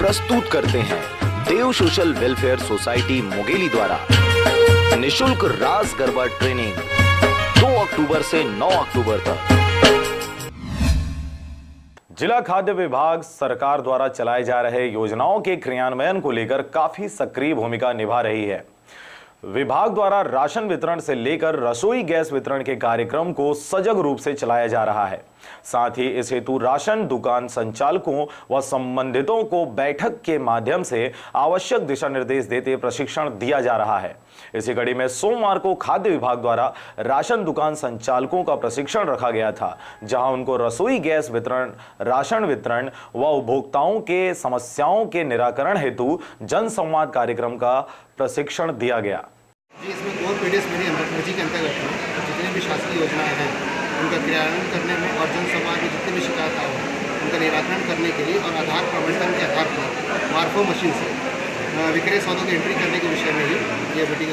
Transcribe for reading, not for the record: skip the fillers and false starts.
प्रस्तुत करते हैं देव सोशल वेलफेयर सोसाइटी मुंगेली द्वारा निशुल्क रास गरबा ट्रेनिंग 2 अक्टूबर से 9 अक्टूबर तक। जिला खाद्य विभाग सरकार द्वारा चलाए जा रहे योजनाओं के क्रियान्वयन को लेकर काफी सक्रिय भूमिका निभा रही है। विभाग द्वारा राशन वितरण से लेकर रसोई गैस वितरण के कार्यक्रम को सजग रूप से चलाया जा रहा है। साथ ही इस हेतु राशन दुकान संचालकों व संबंधितों को बैठक के माध्यम से आवश्यक दिशा निर्देश देते प्रशिक्षण दिया जा रहा है। इसी कड़ी में सोमवार को खाद्य विभाग द्वारा राशन दुकान संचालकों का प्रशिक्षण रखा गया था, जहां उनको रसोई गैस वितरण, राशन वितरण व उपभोक्ताओं के समस्याओं के निराकरण हेतु जन संवाद कार्यक्रम का प्रशिक्षण दिया गया। जी, इसमें कोर पीडीएस मेरी अंतर्गत के अंतर्गत जितनी भी शासकीय योजनाएं हैं उनका क्रियान्वयन करने में और जन समाज में जितनी भी शिकायत हो उनका निराकरण करने के लिए और आधार प्रवर्तन के आधार पर मार्फो मशीन से विक्रय सौदों की एंट्री करने के विषय में ही ये मीटिंग